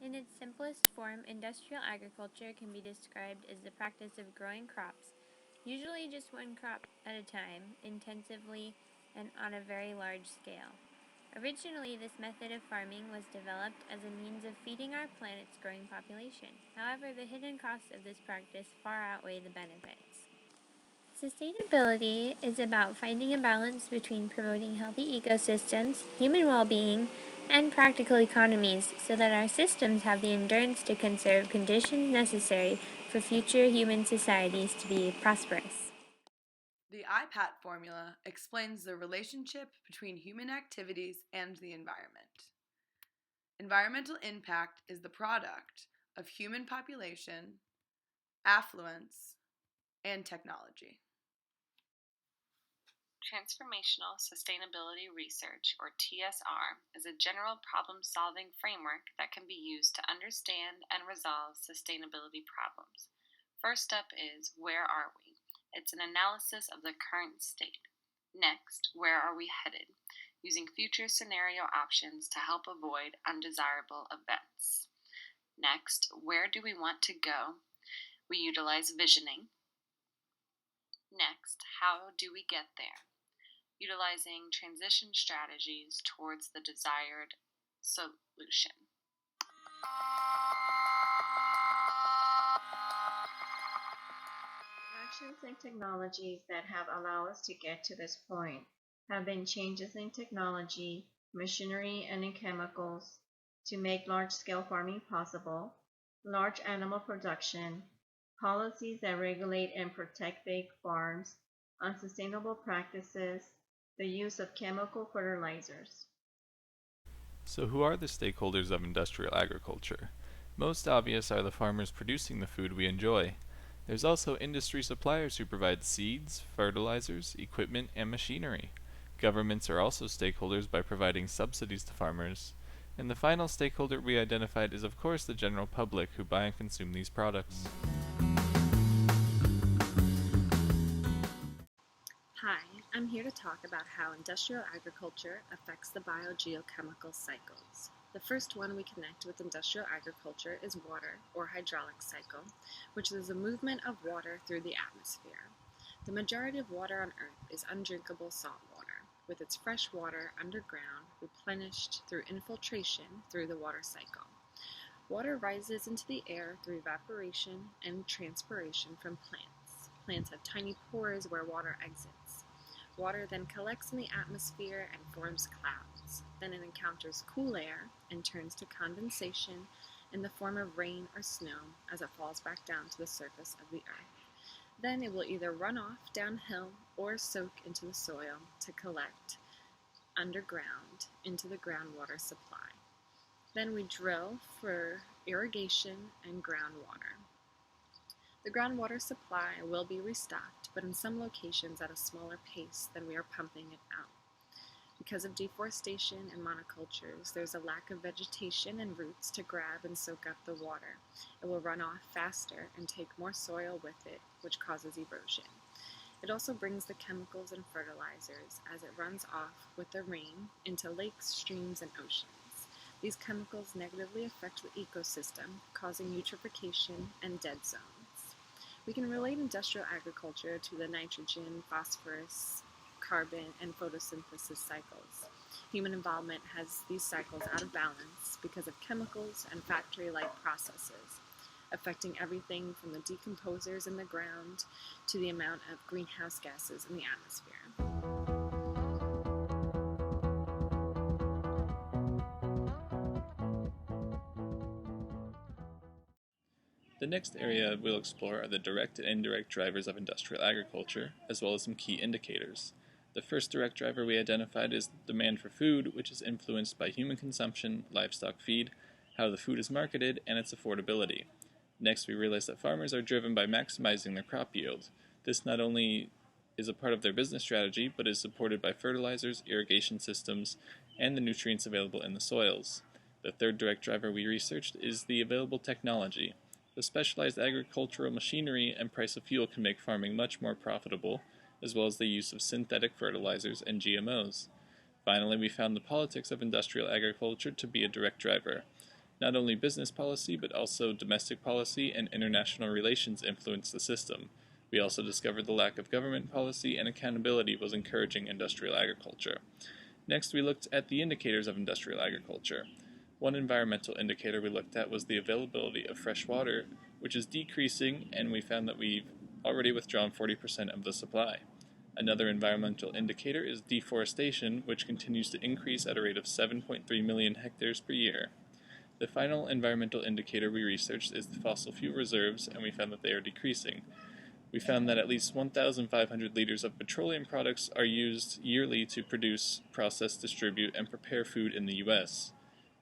In its simplest form, industrial agriculture can be described as the practice of growing crops, usually just one crop at a time, intensively and on a very large scale. Originally, this method of farming was developed as a means of feeding our planet's growing population. However, the hidden costs of this practice far outweigh the benefits. Sustainability is about finding a balance between promoting healthy ecosystems, human well being, and practical economies so that our systems have the endurance to conserve conditions necessary for future human societies to be prosperous. The IPAT formula explains the relationship between human activities and the environment. Environmental impact is the product of human population, affluence, and technology. Transformational Sustainability Research, or TSR, is a general problem solving framework that can be used to understand and resolve sustainability problems. First up is where are we? It's an analysis of the current state. Next, where are we headed? Using future scenario options to help avoid undesirable events. Next, where do we want to go? We utilize visioning. Next, how do we get there? Utilizing transition strategies towards the desired solution. Actions and technologies that have allowed us to get to this point have been changes in technology, machinery, and in chemicals to make large-scale farming possible, large animal production, policies that regulate and protect big farms, unsustainable practices, the use of chemical fertilizers. So, who are the stakeholders of industrial agriculture? Most obvious are the farmers producing the food we enjoy. There's also industry suppliers who provide seeds, fertilizers, equipment, and machinery. Governments are also stakeholders by providing subsidies to farmers. And the final stakeholder we identified is, of course, the general public who buy and consume these products. Hi, I'm here to talk about how industrial agriculture affects the biogeochemical cycles. The first one we connect with industrial agriculture is water, or hydraulic cycle, which is the movement of water through the atmosphere. The majority of water on Earth is undrinkable salt water, with its fresh water underground replenished through infiltration through the water cycle. Water rises into the air through evaporation and transpiration from plants. Plants have tiny pores where water exits. Water then collects in the atmosphere and forms clouds. Then it encounters cool air and turns to condensation in the form of rain or snow as it falls back down to the surface of the earth. Then it will either run off downhill or soak into the soil to collect underground into the groundwater supply. Then we drill for irrigation and groundwater. The groundwater supply will be restocked, but in some locations at a smaller pace than we are pumping it out. Because of deforestation and monocultures, there's a lack of vegetation and roots to grab and soak up the water. It will run off faster and take more soil with it, which causes erosion. It also brings the chemicals and fertilizers as it runs off with the rain into lakes, streams, and oceans. These chemicals negatively affect the ecosystem, causing eutrophication and dead zones. We can relate industrial agriculture to the nitrogen, phosphorus, carbon, and photosynthesis cycles. Human involvement has these cycles out of balance because of chemicals and factory-like processes, affecting everything from the decomposers in the ground to the amount of greenhouse gases in the atmosphere. The next area we'll explore are the direct and indirect drivers of industrial agriculture, as well as some key indicators. The first direct driver we identified is demand for food, which is influenced by human consumption, livestock feed, how the food is marketed, and its affordability. Next, we realize that farmers are driven by maximizing their crop yield. This not only is a part of their business strategy, but is supported by fertilizers, irrigation systems, and the nutrients available in the soils. The third direct driver we researched is the available technology. The specialized agricultural machinery and price of fuel can make farming much more profitable, as well as the use of synthetic fertilizers and GMOs. Finally, we found the politics of industrial agriculture to be a direct driver. Not only business policy, but also domestic policy and international relations influenced the system. We also discovered the lack of government policy and accountability was encouraging industrial agriculture. Next, we looked at the indicators of industrial agriculture. One environmental indicator we looked at was the availability of fresh water, which is decreasing, and we found that we've already withdrawn 40% of the supply. Another environmental indicator is deforestation, which continues to increase at a rate of 7.3 million hectares per year. The final environmental indicator we researched is the fossil fuel reserves, and we found that they are decreasing. We found that at least 1,500 liters of petroleum products are used yearly to produce, process, distribute, and prepare food in the U.S.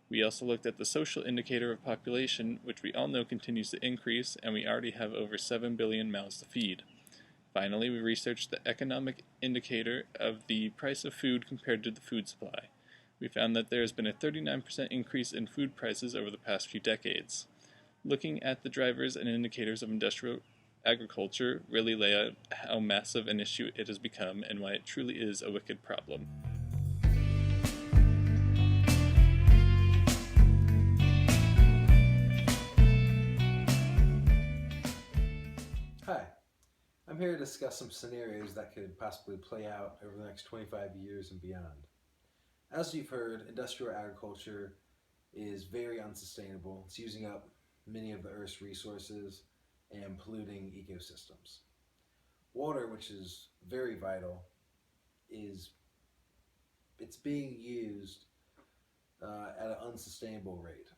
We also looked at the social indicator of population, which we all know continues to increase, and we already have over 7 billion mouths to feed. Finally, we researched the economic indicator of the price of food compared to the food supply. We found that there has been a 39% increase in food prices over the past few decades. Looking at the drivers and indicators of industrial agriculture really lay out how massive an issue it has become and why it truly is a wicked problem. Hi, I'm here to discuss some scenarios that could possibly play out over the next 25 years and beyond. As you've heard, industrial agriculture is very unsustainable. It's using up many of the Earth's resources and polluting ecosystems. Water, which is very vital, it's being used at an unsustainable rate.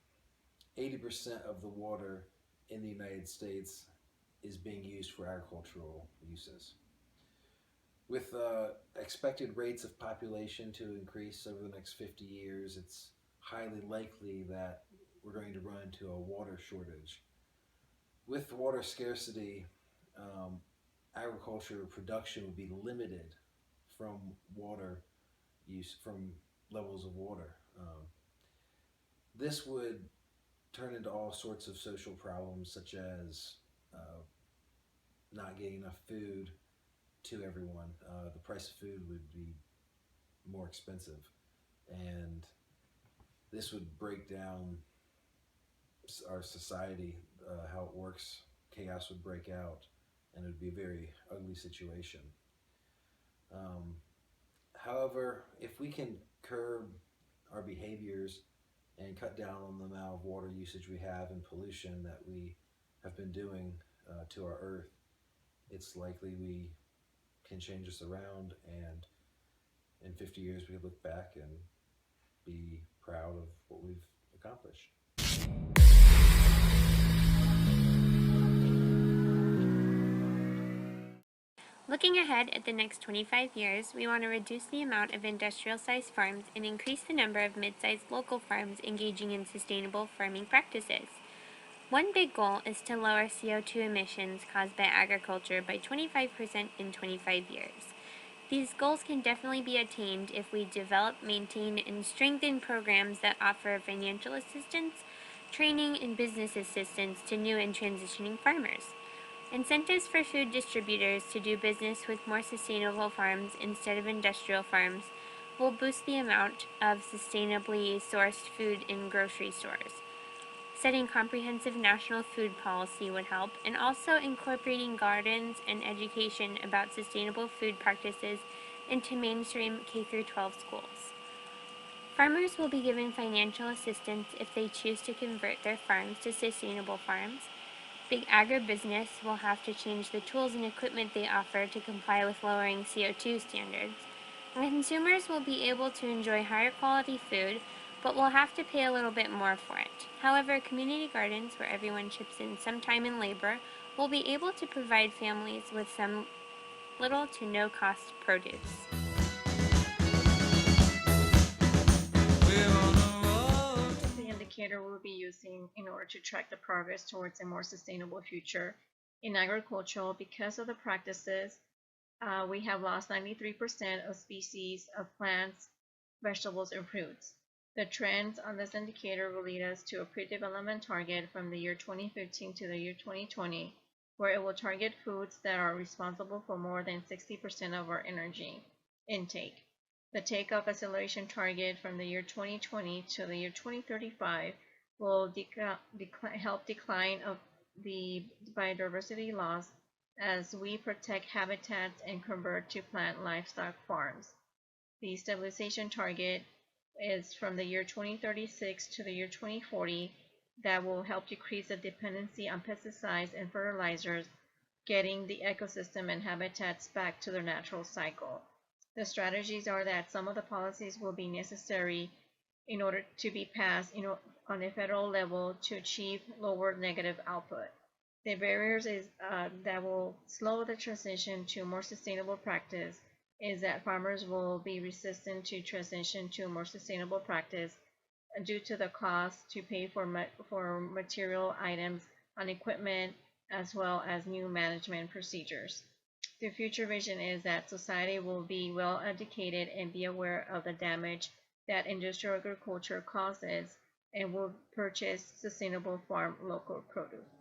80% of the water in the United States is being used for agricultural uses. With expected rates of population to increase over the next 50 years, it's highly likely that we're going to run into a water shortage. With water scarcity, agriculture production would be limited from water use, from levels of water. This would turn into all sorts of social problems, such as not getting enough food to everyone. The price of food would be more expensive, and this would break down our society, how it works. Chaos would break out, and it would be a very ugly situation. However, if we can curb our behaviors and cut down on the amount of water usage we have and pollution that we have been doing to our earth, it's likely we can change this around, and in 50 years we could look back and be proud of what we've accomplished. Looking ahead at the next 25 years, we want to reduce the amount of industrial-sized farms and increase the number of mid-sized local farms engaging in sustainable farming practices. One big goal is to lower CO2 emissions caused by agriculture by 25% in 25 years. These goals can definitely be attained if we develop, maintain, and strengthen programs that offer financial assistance, training, and business assistance to new and transitioning farmers. Incentives for food distributors to do business with more sustainable farms instead of industrial farms will boost the amount of sustainably sourced food in grocery stores. Setting comprehensive national food policy would help, and also incorporating gardens and education about sustainable food practices into mainstream K-12 schools. Farmers will be given financial assistance if they choose to convert their farms to sustainable farms. Big agribusiness will have to change the tools and equipment they offer to comply with lowering CO2 standards. And consumers will be able to enjoy higher quality food, but will have to pay a little bit more for it. However, community gardens, where everyone chips in some time and labor, will be able to provide families with some little to no cost produce. The indicator we'll be using in order to track the progress towards a more sustainable future in agriculture. Because of the practices, we have lost 93% of species of plants, vegetables, and fruits. The trends on this indicator will lead us to a pre-development target from the year 2015 to the year 2020, where it will target foods that are responsible for more than 60% of our energy intake. The takeoff acceleration target from the year 2020 to the year 2035 will help decline of the biodiversity loss as we protect habitats and convert to plant livestock farms. The stabilization target is from the year 2036 to the year 2040 that will help decrease the dependency on pesticides and fertilizers, getting the ecosystem and habitats back to their natural cycle. The strategies are that some of the policies will be necessary in order to be passed on a federal level to achieve lower negative output. The barriers that will slow the transition to a more sustainable practice is that farmers will be resistant to transition to a more sustainable practice due to the cost to pay for material items on equipment as well as new management procedures. The future vision is that society will be well educated and be aware of the damage that industrial agriculture causes and will purchase sustainable farm local produce.